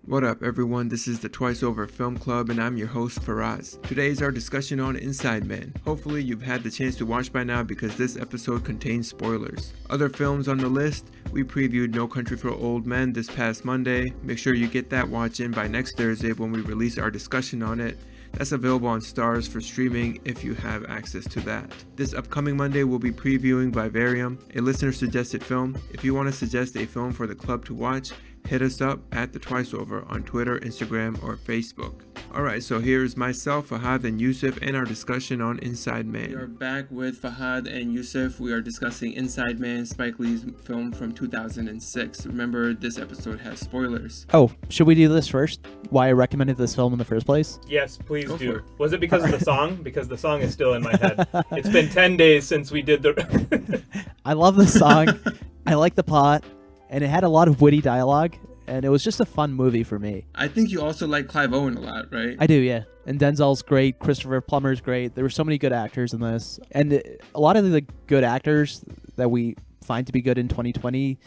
What up, everyone? This is the Twice Over Film Club, and I'm your host, Faraz. Today is our discussion on Inside Man. Hopefully, you've had the chance to watch by now because this episode contains spoilers. Other films on the list, we previewed No Country for Old Men this past Monday. Make sure you get that watch in by next Thursday when we release our discussion on it. That's available on Starz for streaming if you have access to that. This upcoming Monday, we'll be previewing Vivarium, a listener-suggested film. If you want to suggest a film for the club to watch, hit us up at the Twice Over on Twitter, Instagram, or Facebook. Alright, so here's myself, Fahad, and Yusuf, and our discussion on Inside Man. We are back with Fahad and Yusuf. We are discussing Inside Man, Spike Lee's film from 2006. Remember, this episode has spoilers. Oh, should we do this first? Why I recommended this film in the first place? Yes, please do. Was it because of the song? Because the song is still in my head. It's been 10 days since we did the... I love the song. I like the plot. And it had a lot of witty dialogue, and it was just a fun movie for me. I think you also like Clive Owen a lot, right? I do, yeah. And Denzel's great. Christopher Plummer's great. There were so many good actors in this. And a lot of the good actors that we find to be good in 2020,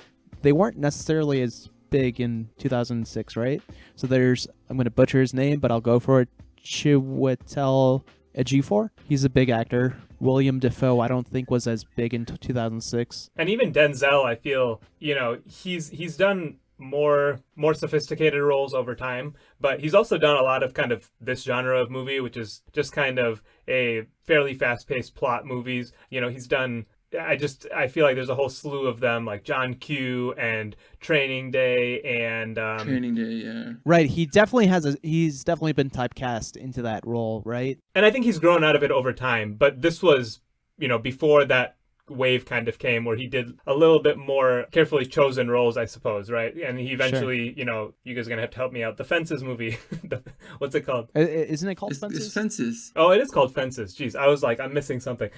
they weren't necessarily as big in 2006, right? So there's, I'm going to butcher his name, but I'll go for it, Chiwetel Ejiofor. He's a big actor. William Dafoe, I don't think was as big in 2006. And even Denzel, I feel, he's done more sophisticated roles over time, but he's also done a lot of kind of this genre of movie, which is just kind of a fairly fast-paced plot movies. He's done... I feel like there's a whole slew of them, like John Q and Training Day and Training Day, yeah. Right, he's definitely been typecast into that role, right? And I think he's grown out of it over time, but this was, before that wave kind of came where he did a little bit more carefully chosen roles, I suppose, right? And he eventually, sure. You guys are gonna have to help me out. The Fences movie, what's it called? Isn't it called Fences? It's Fences. Oh, it is called Fences. Jeez, I was like, I'm missing something.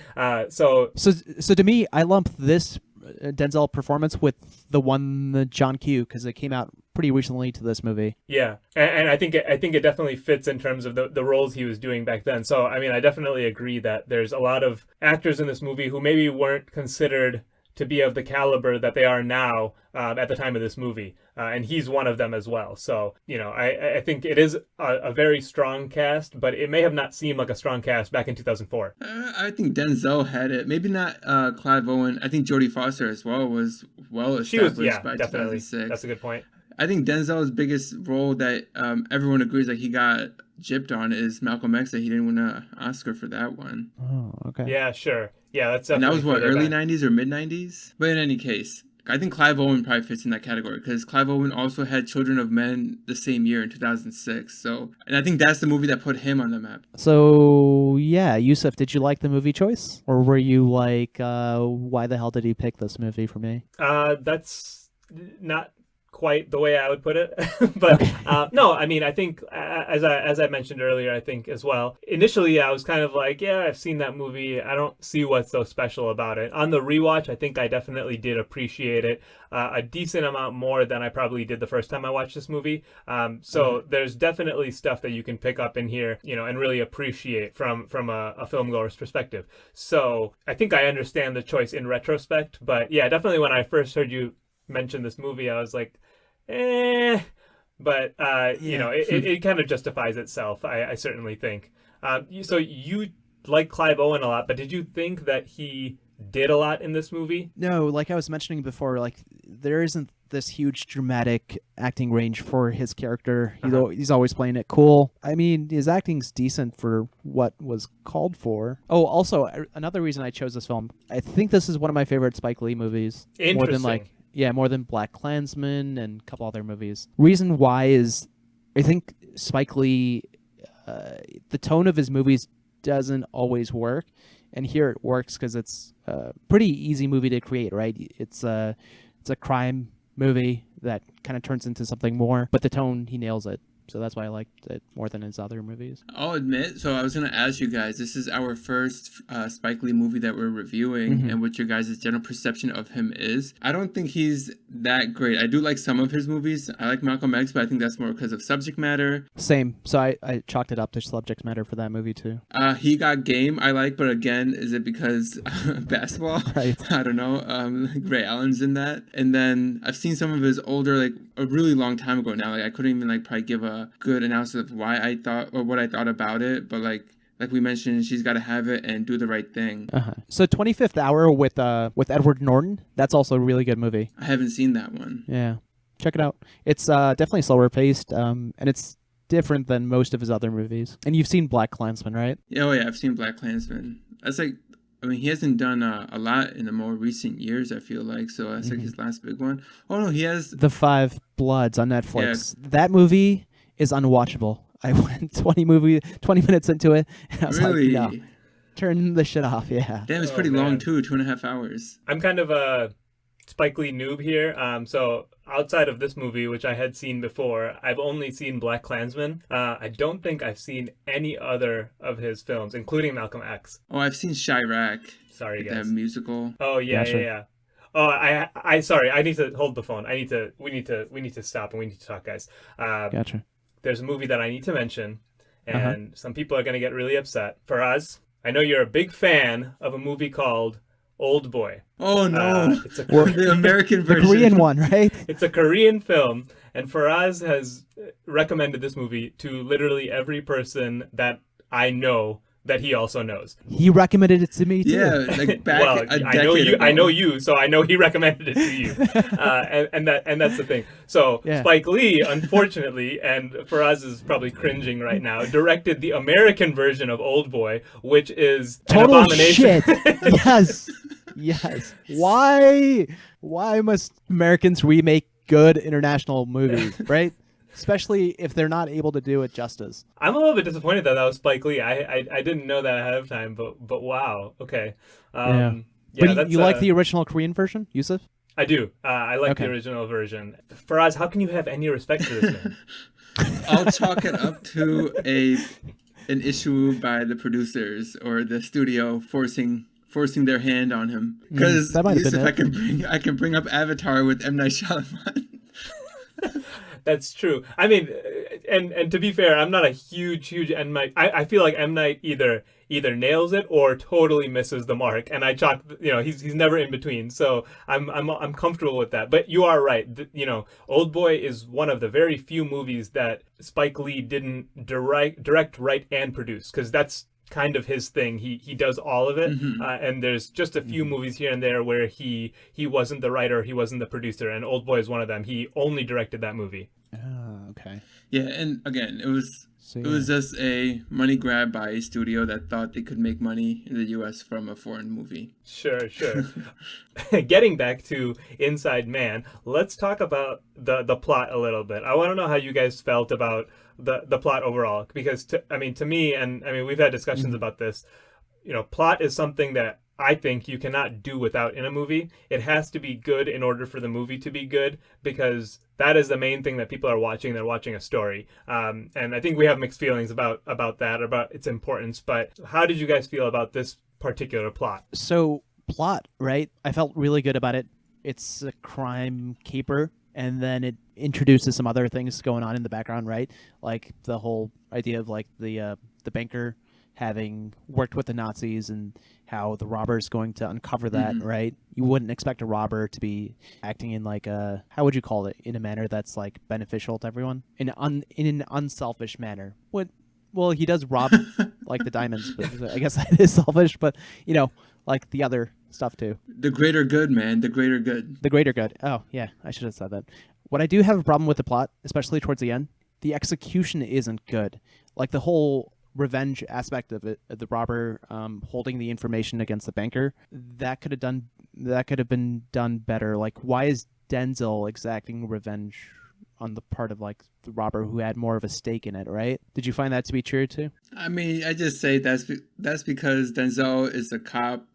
So to me, I lump this Denzel performance with the John Q, because it came out pretty recently to this movie. Yeah, and I think it definitely fits in terms of the roles he was doing back then. So I mean, I definitely agree that there's a lot of actors in this movie who maybe weren't considered to be of the caliber that they are now at the time of this movie, and he's one of them as well. So I think it is a very strong cast, but it may have not seemed like a strong cast back in 2004. I think Denzel had it. Maybe not Clive Owen. I think Jodie Foster as well was well established by definitely. 2006. That's a good point. I think Denzel's biggest role that everyone agrees that he got gypped on is Malcolm X, that he didn't win an Oscar for that one. Oh, okay. Yeah, sure. Yeah, that's and that was definitely early back. 90s or mid 90s. But in any case, I think Clive Owen probably fits in that category because Clive Owen also had Children of Men the same year in 2006. So, and I think that's the movie that put him on the map. So yeah, Yusuf, did you like the movie choice, or were you like, why the hell did he pick this movie for me? That's not quite the way I would put it, but no, I mean, I think as I mentioned earlier, I think as well, initially I was kind of like, yeah, I've seen that movie, I don't see what's so special about it. On the rewatch, I think I definitely did appreciate it a decent amount more than I probably did the first time I watched this movie. So there's definitely stuff that you can pick up in here, and really appreciate from a filmgoer's perspective. So I think I understand the choice in retrospect, but yeah, definitely when I first heard you mention this movie, I was like, but it kind of justifies itself, I certainly think. So you like Clive Owen a lot, but did you think that he did a lot in this movie? No, like I was mentioning before, like there isn't this huge dramatic acting range for his character. He's always playing it cool. I mean, his acting's decent for what was called for. Oh, also, another reason I chose this film, I think this is one of my favorite Spike Lee movies. Interesting. More than Black Klansman and a couple other movies. Reason why is I think Spike Lee, the tone of his movies doesn't always work. And here it works because it's a pretty easy movie to create, right? It's a crime movie that kind of turns into something more, but the tone, he nails it. So that's why I liked it more than his other movies. I'll admit, so I was going to ask you guys, this is our first Spike Lee movie that we're reviewing, and what your guys' general perception of him is. I don't think he's that great. I do like some of his movies. I like Malcolm X, but I think that's more because of subject matter. Same. So I chalked it up to subject matter for that movie too. He Got Game, I like, but again, is it because basketball? Right. I don't know. Ray Allen's in that. And then I've seen some of his older, like a really long time ago now. Like I couldn't even like probably give a good analysis of why I thought or what I thought about it. But like we mentioned, She's Gotta Have It and Do the Right Thing. So 25th Hour with Edward Norton, that's also a really good movie. I haven't seen that one. Yeah. Check it out. It's definitely slower paced, and it's different than most of his other movies. And you've seen Black Klansman, right? Oh yeah, I've seen Black Klansman. That's like, I mean, he hasn't done a lot in the more recent years, I feel like. So that's like his last big one. Oh no, he has The Five Bloods on Netflix. Yeah. That movie is unwatchable. I went 20 minutes into it, and I was really? like, no, turn the shit off. Yeah. Damn, it's pretty long too, 2.5 hours. I'm kind of a Spike Lee noob here. So outside of this movie, which I had seen before, I've only seen Black Klansman. I don't think I've seen any other of his films, including Malcolm X. Oh, I've seen Chirac. Sorry, guys. That musical. Oh yeah, yeah. Oh, I sorry. I need to hold the phone. We need to stop and we need to talk, guys. Gotcha. There's a movie that I need to mention, and some people are gonna get really upset. Faraz, I know you're a big fan of a movie called Old Boy. Oh no! It's a the American version. The Korean one, right? It's a Korean film, and Faraz has recommended this movie to literally every person that I know that he also knows. He recommended it to me too. Yeah, like back well, a decade ago. I know you, so I know he recommended it to you, and that's the thing. So yeah. Spike Lee, unfortunately, and Faraz is probably cringing right now, directed the American version of Old Boy, which is total an abomination. Shit. Yes. Why must Americans remake good international movies, right? Especially if they're not able to do it justice. I'm a little bit disappointed that was Spike Lee. I didn't know that ahead of time, but wow. Okay. But you like the original Korean version, Yusuf? I do. I like the original version. Faraz, how can you have any respect for this man? I'll chalk it up to an issue by the producers or the studio forcing their hand on him. Because Yusuf, I can bring up Avatar with M. Night Shyamalan. That's true. I mean, and to be fair, I'm not a huge M. Night. I feel like M. Night either nails it or totally misses the mark, and I chalk. He's never in between. So I'm comfortable with that. But you are right. Old Boy is one of the very few movies that Spike Lee didn't direct, write, and produce, because that's kind of his thing. He does all of it, and there's just a few movies here and there where he wasn't the writer, he wasn't the producer, and Old Boy is one of them. He only directed that movie. Oh, okay. Yeah, and again, it was just a money grab by a studio that thought they could make money in the U.S. from a foreign movie. Sure. Getting back to Inside Man, let's talk about the plot a little bit. I want to know how you guys felt about the plot overall, because to me, and I mean, we've had discussions about this. Plot is something that I think you cannot do without in a movie. It has to be good in order for the movie to be good, because that is the main thing that people are watching. They're watching a story, and I think we have mixed feelings about that, about its importance. But how did you guys feel about this particular plot? So plot, right? I felt really good about it. It's a crime caper, and then it introduces some other things going on in the background, right? Like the whole idea of like the banker having worked with the Nazis and how the robber is going to uncover that, right? You wouldn't expect a robber to be acting in like a, how would you call it, in a manner that's like beneficial to everyone, in an unselfish manner. Well, he does rob like the diamonds, but I guess that is selfish, but like the other stuff too. The greater good, man. The greater good. The greater good. Oh, yeah. I should have said that. What I do have a problem with the plot, especially towards the end, the execution isn't good. Like the whole revenge aspect of it, the robber holding the information against the banker, that could have been done better. Like, why is Denzel exacting revenge on the part of like the robber who had more of a stake in it, right? Did you find that to be true too? I mean, I just say that's because Denzel is a cop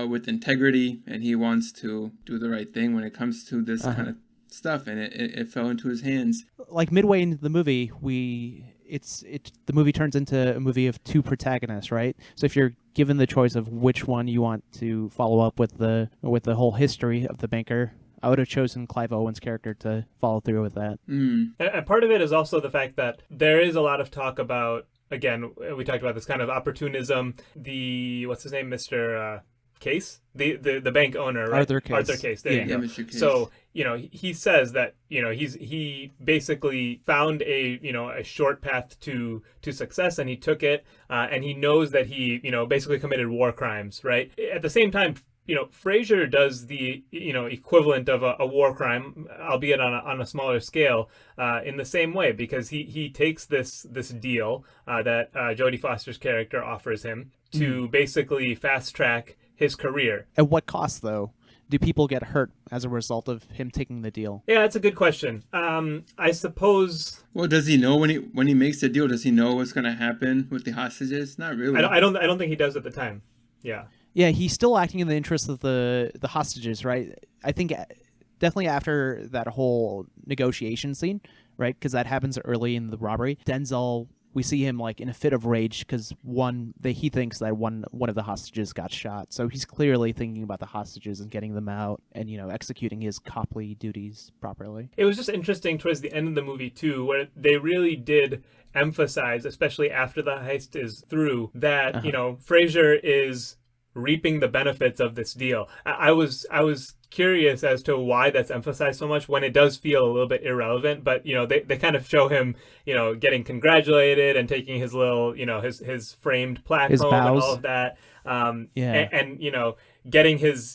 with integrity, and he wants to do the right thing when it comes to this kind of stuff, and it fell into his hands. Like midway into the movie, the movie turns into a movie of two protagonists, right? So if you're given the choice of which one you want to follow up with the whole history of the banker, I would have chosen Clive Owen's character to follow through with that. And part of it is also the fact that there is a lot of talk about, again, we talked about this kind of opportunism. What's his name, Mr. Case, the bank owner, right? Arthur Case. Arthur Case. There you go. Mr. Case. So he says that he basically found a short path to success, and he took it, and he knows that he basically committed war crimes, right? At the same time, Frazier does the equivalent of a war crime, albeit on a smaller scale, in the same way, because he takes this deal that Jodie Foster's character offers him to basically fast track his career. At what cost, though? Do people get hurt as a result of him taking the deal? Yeah, that's a good question. I suppose. Well, does he know when he makes the deal? Does he know what's going to happen with the hostages? Not really. I don't think he does at the time. Yeah. Yeah, he's still acting in the interest of the hostages, right? I think definitely after that whole negotiation scene, right? Because that happens early in the robbery. Denzel, we see him like in a fit of rage because he thinks that one of the hostages got shot. So he's clearly thinking about the hostages and getting them out and executing his coply duties properly. It was just interesting towards the end of the movie too, where they really did emphasize, especially after the heist is through, that Frazier is reaping the benefits of this deal. I was curious as to why that's emphasized so much when it does feel a little bit irrelevant, but they kind of show him getting congratulated and taking his little his framed plaque home and all of that, and getting his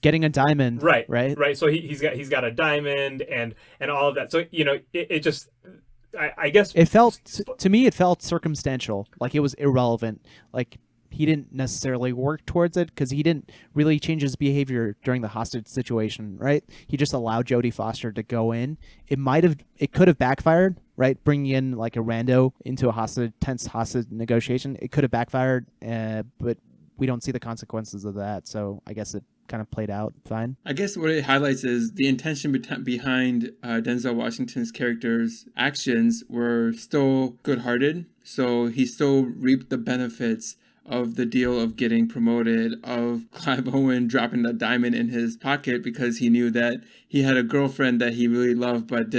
getting a diamond, right. So he's got a diamond and all of that. So it just, I guess it felt to me circumstantial, like it was irrelevant, like he didn't necessarily work towards it because he didn't really change his behavior during the hostage situation, right? He just allowed Jodie Foster to go in. It could have backfired, right? Bringing in like a rando into a tense hostage negotiation. It could have backfired, but we don't see the consequences of that. So I guess it kind of played out fine. I guess what it highlights is the intention behind Denzel Washington's character's actions were still good-hearted. So he still reaped the benefits of the deal of getting promoted, of Clive Owen dropping the diamond in his pocket because he knew that he had a girlfriend that he really loved but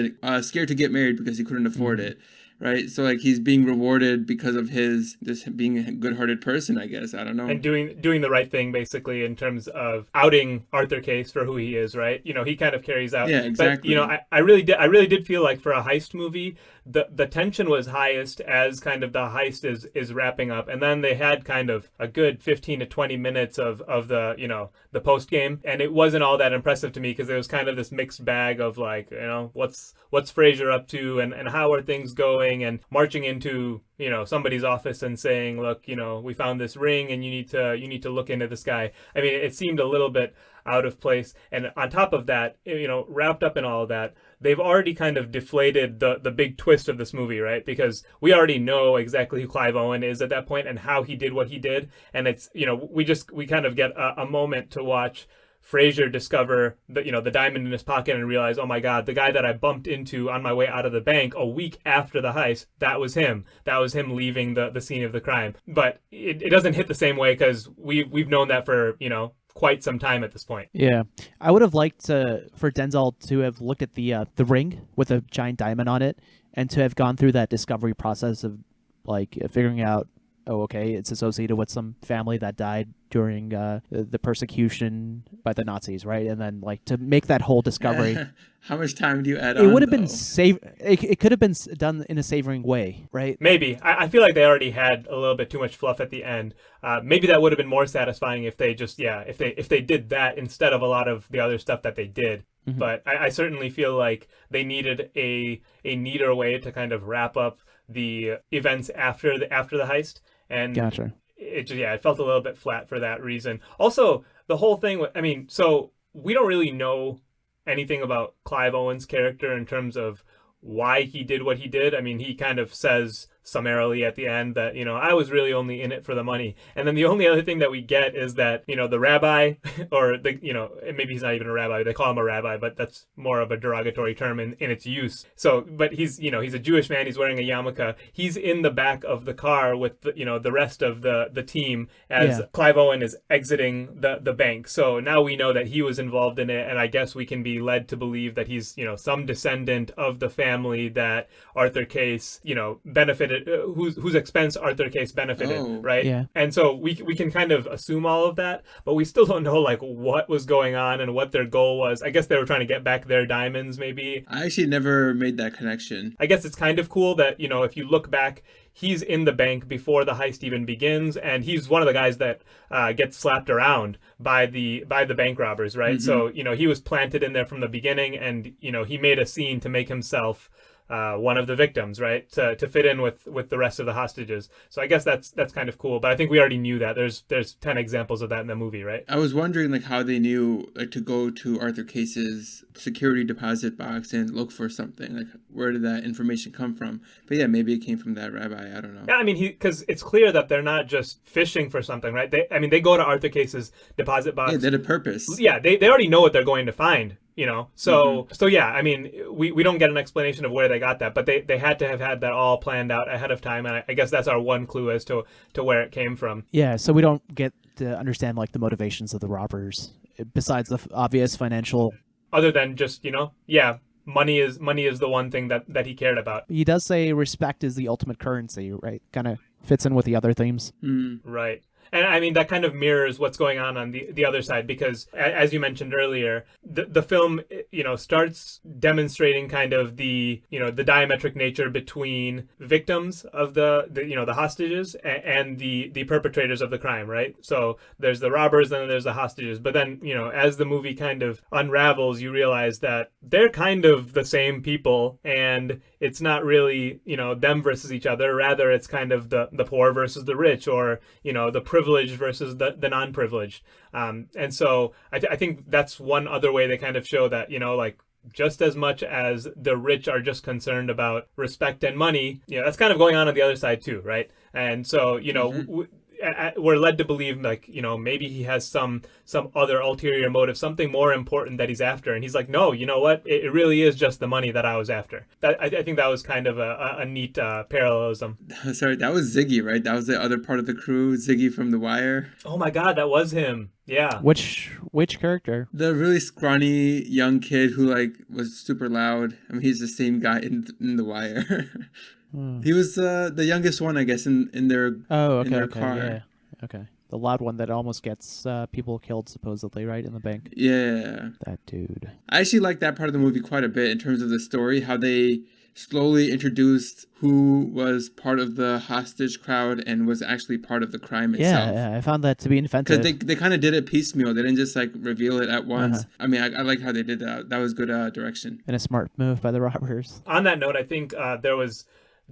scared to get married because he couldn't afford it. Right, so like he's being rewarded because of his just being a good-hearted person, I guess. I don't know. And doing the right thing, basically, in terms of outing Arthur Case for who he is, right? He kind of carries out. Yeah, exactly. But I really did feel like for a heist movie, the tension was highest as kind of the heist is wrapping up, and then they had kind of a good 15 to 20 minutes of the the post game, and it wasn't all that impressive to me because there was kind of this mixed bag of like what's Frazier up to and how are things going. And marching into somebody's office and saying, look, we found this ring and you need to look into this guy. I mean, it seemed a little bit out of place. And on top of that, wrapped up in all of that, they've already kind of deflated the big twist of this movie, right? Because we already know exactly who Clive Owen is at that point and how he did what he did. And it's, we kind of get a moment to watch Frazier discover the diamond in his pocket and realize, oh my God, the guy that I bumped into on my way out of the bank a week after the heist, that was him. That was him leaving the scene of the crime. But it doesn't hit the same way because we've known that for, quite some time at this point. Yeah. I would have liked for Denzel to have looked at the ring with a giant diamond on it and to have gone through that discovery process of like figuring out, oh, okay, it's associated with some family that died during the persecution by the Nazis, right? And then like to make that whole discovery. How much time do you add on? It would have been it could have been done in a savoring way, right? Maybe. I feel like they already had a little bit too much fluff at the end. Maybe that would have been more satisfying if they just if they did that instead of a lot of the other stuff that they did. Mm-hmm. But I certainly feel like they needed a neater way to kind of wrap up the events after the heist. And gotcha. It felt a little bit flat for that reason. Also, the whole thing, so we don't really know anything about Clive Owen's character in terms of why he did what he did. I mean, he kind of says summarily at the end that, I was really only in it for the money. And then the only other thing that we get is that, the rabbi or maybe he's not even a rabbi, they call him a rabbi, but that's more of a derogatory term in its use. So, but he's a Jewish man, he's wearing a yarmulke. He's in the back of the car with the rest of the team as Clive Owen is exiting the bank. So now we know that he was involved in it, and I guess we can be led to believe that he's, some descendant of the family that Arthur Case, benefited, whose expense Arthur Case benefited, right? Yeah. And so we can kind of assume all of that, but we still don't know like what was going on and what their goal was. I guess they were trying to get back their diamonds, maybe. I actually never made that connection. I guess it's kind of cool that, if you look back, he's in the bank before the heist even begins, and he's one of the guys that gets slapped around by the bank robbers, right? Mm-hmm. So, he was planted in there from the beginning, and, he made a scene to make himself one of the victims, right? To fit in with the rest of the hostages. So I guess that's kind of cool. But I think we already knew that. There's 10 examples of that in the movie, right? I was wondering like how they knew like to go to Arthur Case's security deposit box and look for something. Like where did that information come from? But yeah, maybe it came from that rabbi. I don't know. Yeah, I mean, because it's clear that they're not just fishing for something, right? They go to Arthur Case's deposit box. Yeah, they had a purpose. Yeah, they already know what they're going to find. So yeah, I mean, we don't get an explanation of where they got that, but they had to have had that all planned out ahead of time, and I guess that's our one clue as to where it came from. Yeah, so we don't get to understand like the motivations of the robbers besides the obvious financial. Other than just money is the one thing that he cared about. He does say respect is the ultimate currency, right? Kind of fits in with the other themes. Right. And I mean, that kind of mirrors what's going on the other side, because as you mentioned earlier, the film, starts demonstrating kind of the diametric nature between victims of the hostages and the perpetrators of the crime, right? So there's the robbers and then there's the hostages. But then, as the movie kind of unravels, you realize that they're kind of the same people, and it's not really, them versus each other. Rather, it's kind of the poor versus the rich, or, the privileged versus the non-privileged. And so I think that's one other way they kind of show that, like, just as much as the rich are just concerned about respect and money, that's kind of going on the other side too, right? And so, we're led to believe like, maybe he has some other ulterior motive, something more important that he's after. And he's like, no, you know what? It really is just the money that I was after. I think that was kind of a neat parallelism. Sorry, that was Ziggy, right? That was the other part of the crew, Ziggy from The Wire. Oh my God, that was him. Yeah. Which character? The really scrawny young kid who like was super loud. I mean, he's the same guy in The Wire. He was the youngest one, I guess, in their in their car. Yeah. Okay. The loud one that almost gets people killed, supposedly, right, in the bank. Yeah. That dude. I actually like that part of the movie quite a bit in terms of the story, how they slowly introduced who was part of the hostage crowd and was actually part of the crime itself. Yeah, I found that to be inventive. Because they kind of did it piecemeal. They didn't just like reveal it at once. I mean, I like how they did that. That was good direction. And a smart move by the robbers. On that note, I think there was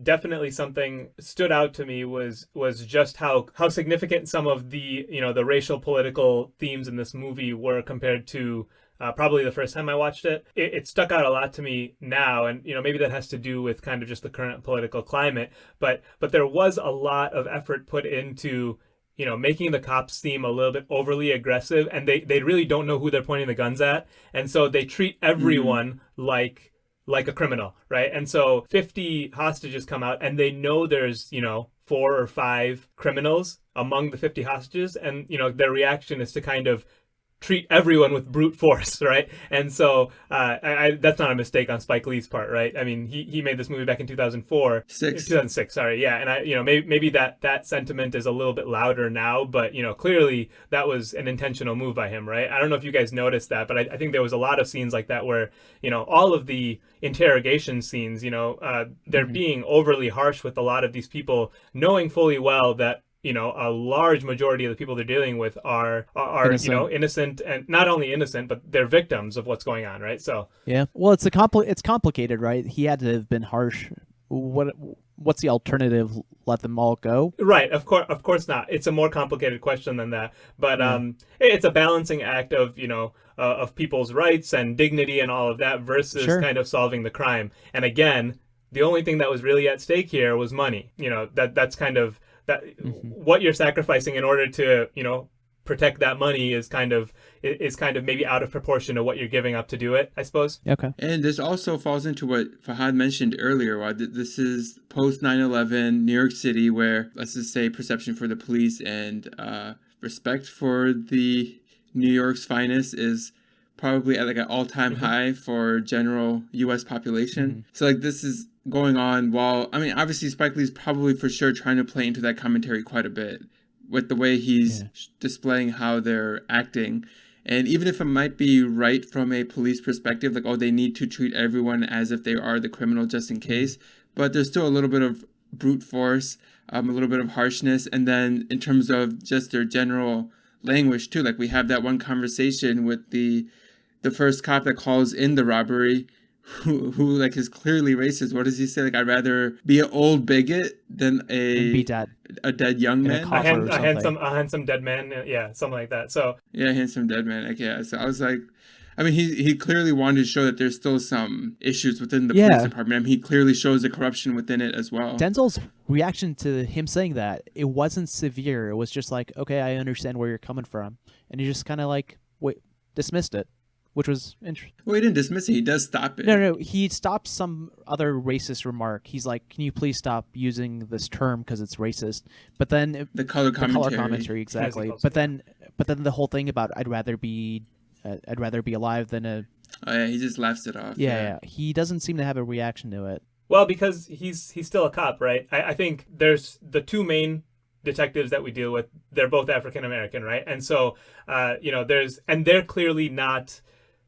definitely something stood out to me was just how significant some of the the racial political themes in this movie were compared to probably the first time I watched it. It stuck out a lot to me now, and maybe that has to do with kind of just the current political climate, but there was a lot of effort put into making the cops seem a little bit overly aggressive, and they really don't know who they're pointing the guns at, and so they treat everyone like a criminal, right? And so 50 hostages come out, and they know there's 4 or 5 criminals among the 50 hostages, and their reaction is to kind of treat everyone with brute force, right? And so that's not a mistake on Spike Lee's part, right? I mean, he made this movie back in 2006, sorry, yeah. And maybe that sentiment is a little bit louder now, but clearly that was an intentional move by him, right? I don't know if you guys noticed that, but I think there was a lot of scenes like that where all of the interrogation scenes, they're being overly harsh with a lot of these people, knowing fully well that a large majority of the people they're dealing with are innocent. Innocent, and not only innocent, but they're victims of what's going on, right? So yeah, well, it's complicated, right? He had to have been harsh. What's the alternative? Let them all go? Right, of course not. It's a more complicated question than that, but it's a balancing act of of people's rights and dignity and all of that versus kind of solving the crime. And again, the only thing that was really at stake here was money. That's kind of that what you're sacrificing in order to, protect that money is kind of maybe out of proportion to what you're giving up to do it, I suppose. Okay. And this also falls into what Fahad mentioned earlier. This is post 9/11 New York City, where, let's just say, perception for the police and respect for the New York's finest is probably at like an all-time high for general U.S. population. So like this is going on while, I mean, obviously Spike Lee's probably for sure trying to play into that commentary quite a bit with the way he's displaying how they're acting. And even if it might be right from a police perspective, like, oh, they need to treat everyone as if they are the criminal just in case, but there's still a little bit of brute force, a little bit of harshness. And then in terms of just their general language too, like we have that one conversation with the first cop that calls in the robbery, who like is clearly racist. What does he say? Like, I'd rather be an old bigot than be dead. A dead young man. A handsome dead man. Yeah, something like that. So yeah, handsome dead man. Like, yeah. So I was like, I mean, he clearly wanted to show that there's still some issues within the police department. I mean, he clearly shows the corruption within it as well. Denzel's reaction to him saying that, it wasn't severe. It was just like, okay, I understand where you're coming from, and he just kind of like dismissed it, which was interesting. Well, he didn't dismiss it. He does stop it. No. He stopped some other racist remark. He's like, can you please stop using this term because it's racist? But then the color commentary, exactly. But then the whole thing about I'd rather be alive than a. Oh yeah, he just laughs it off. Yeah. He doesn't seem to have a reaction to it. Well, because he's still a cop, right? I think there's the two main detectives that we deal with. They're both African American, right? And so, they're clearly not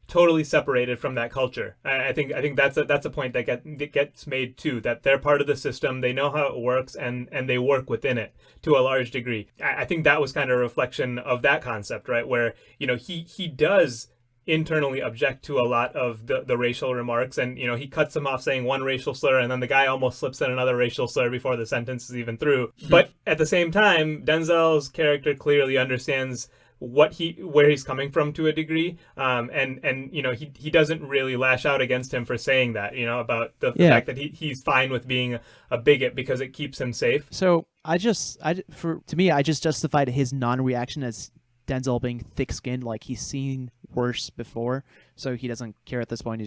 totally separated from that culture. I think that's a point that gets made too, that they're part of the system, they know how it works, and they work within it to a large degree. I think that was kind of a reflection of that concept, right? Where, he does internally object to a lot of the racial remarks, and he cuts them off saying one racial slur, and then the guy almost slips in another racial slur before the sentence is even through. But at the same time, Denzel's character clearly understands where he's coming from to a degree, and he doesn't really lash out against him for saying that, about the fact that he's fine with being a bigot because it keeps him safe. So I just justified his non-reaction as Denzel being thick-skinned, like he's seen worse before, so he doesn't care at this point.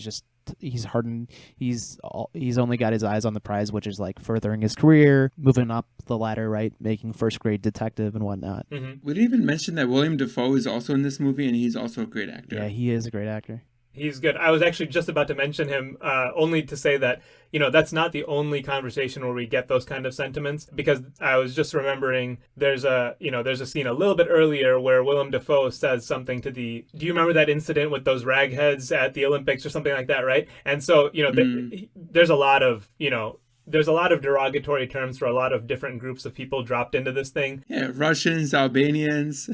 He's hardened. He's only got his eyes on the prize, which is like furthering his career, moving up the ladder, right, making first grade detective and whatnot. Mm-hmm. We didn't even mention that William Dafoe is also in this movie, and he's also a great actor. Yeah, he is a great actor. He's good. I was actually just about to mention him, only to say that, that's not the only conversation where we get those kind of sentiments, because I was just remembering there's a scene a little bit earlier where Willem Dafoe says something to do you remember that incident with those ragheads at the Olympics or something like that, right? And so, there's a lot of, there's a lot of derogatory terms for a lot of different groups of people dropped into this thing. Yeah, Russians, Albanians.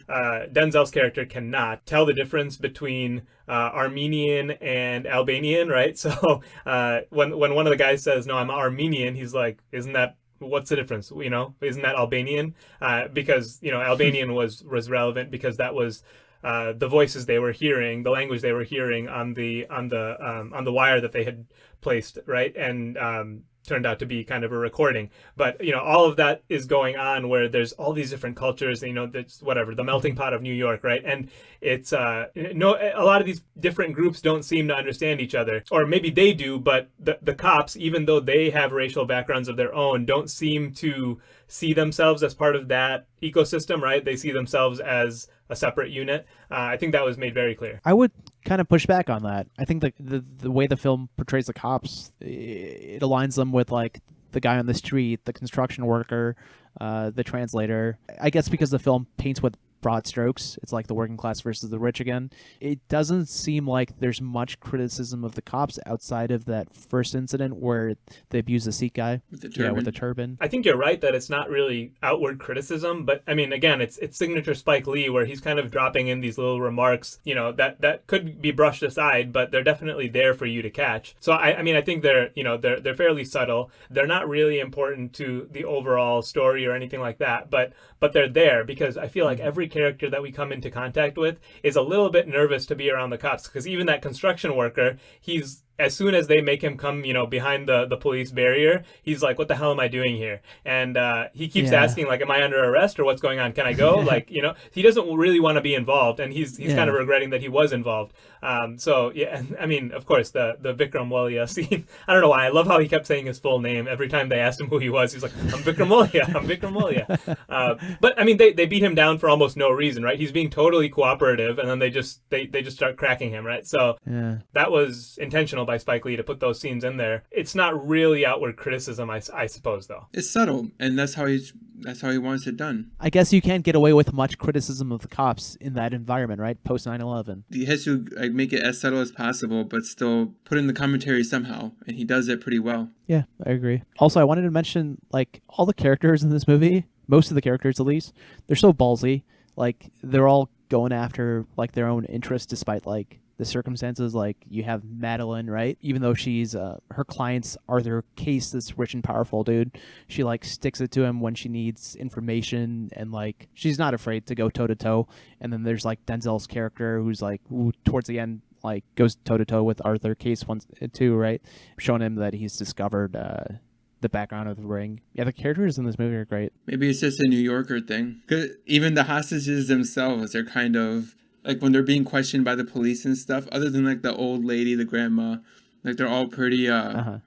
Denzel's character cannot tell the difference between Armenian and Albanian, right? So when one of the guys says, no, I'm Armenian, he's like, what's the difference? Isn't that Albanian? Because, Albanian was relevant because that was the voices they were hearing, the language they were hearing on the wire that they had placed, right? And turned out to be kind of a recording. But, all of that is going on where there's all these different cultures, that's whatever, the melting pot of New York, right? And it's, a lot of these different groups don't seem to understand each other, or maybe they do, but the cops, even though they have racial backgrounds of their own, don't seem to see themselves as part of that ecosystem, right? They see themselves as a separate unit. I think that was made very clear. I would kind of push back on that. I think the way the film portrays the cops, it aligns them with like the guy on the street, the construction worker, the translator. I guess because the film paints with broad strokes, it's like the working class versus the rich again. It doesn't seem like there's much criticism of the cops outside of that first incident where they abuse the Sikh guy with the turban. I think you're right that it's not really outward criticism, but I mean, again, it's signature Spike Lee, where he's kind of dropping in these little remarks, that could be brushed aside, but they're definitely there for you to catch. So I think they're fairly subtle. They're not really important to the overall story or anything like that, but they're there because I feel like every character that we come into contact with is a little bit nervous to be around the cops, because even that construction worker, he's as soon as they make him come, behind the police barrier, he's like, what the hell am I doing here? And he keeps asking, like, am I under arrest or what's going on? Can I go? Like, he doesn't really want to be involved, and he's kind of regretting that he was involved. So, yeah, and I mean, of course, the Vikram Walia scene, I don't know why. I love how he kept saying his full name. Every time they asked him who he was, he's like, I'm Vikram Walia, I'm Vikram Walia. But, I mean, they beat him down for almost no reason, right? He's being totally cooperative, and then they just start cracking him, right? So that was intentional by Spike Lee to put those scenes in there. It's not really outward criticism, I suppose, though. It's subtle, and that's how he wants it done. I guess you can't get away with much criticism of the cops in that environment, right? Post 9/11. He has to make it as subtle as possible, but still put in the commentary somehow, and he does it pretty well. Yeah, I agree. Also, I wanted to mention, like, all the characters in this movie, most of the characters at least, they're so ballsy. Like, they're all going after, like, their own interests despite, like, the circumstances. Like, you have Madeline, right? Even though she's her client's Arthur Case, this rich and powerful dude, she like sticks it to him when she needs information, and like she's not afraid to go toe to toe. And then there's like Denzel's character, who's like, towards the end, like goes toe to toe with Arthur Case once too, right? Showing him that he's discovered the background of the ring. Yeah, the characters in this movie are great. Maybe it's just a New Yorker thing. 'Cause even the hostages themselves are kind of like, when they're being questioned by the police and stuff, other than like the old lady, the grandma, like they're all pretty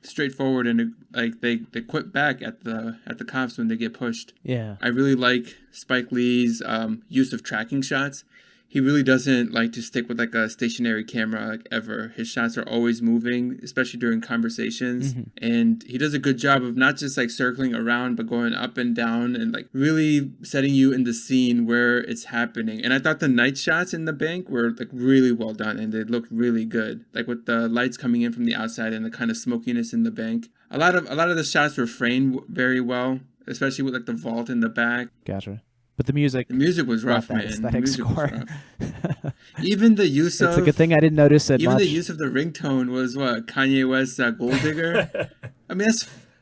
straightforward, and like they quit back at the cops when they get pushed. Yeah. I really like Spike Lee's use of tracking shots. He really doesn't like to stick with like a stationary camera like ever. His shots are always moving, especially during conversations. Mm-hmm. And he does a good job of not just like circling around, but going up and down and like really setting you in the scene where it's happening. And I thought the night shots in the bank were like really well done, and they looked really good. Like with the lights coming in from the outside and the kind of smokiness in the bank. A lot of the shots were framed very well, especially with like the vault in the back. Gotcha. But the music was rough, man. Aesthetic score. Even the use of... It's a good thing I didn't notice it Even much. the use of the ringtone was what? Kanye West's Gold Digger? I mean,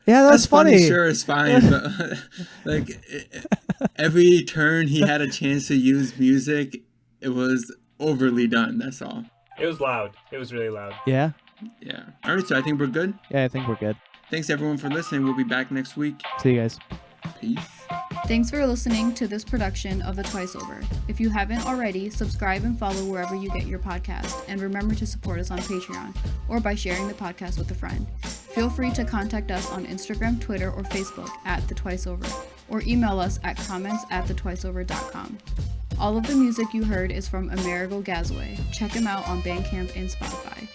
that's funny. Sure, it's fine. But like every turn he had a chance to use music, it was overly done. That's all. It was loud. It was really loud. Yeah? Yeah. All right, so I think we're good. Yeah, I think we're good. Thanks, everyone, for listening. We'll be back next week. See you guys. Peace. Thanks for listening to this production of The Twice Over. If you haven't already, subscribe and follow wherever you get your podcast, and remember to support us on Patreon or by sharing the podcast with a friend. Feel free to contact us on Instagram, Twitter, or Facebook at The Twice Over, or email us at comments@thetwiceover.com. All of the music you heard is from Amerigo Gazaway. Check him out on Bandcamp and Spotify.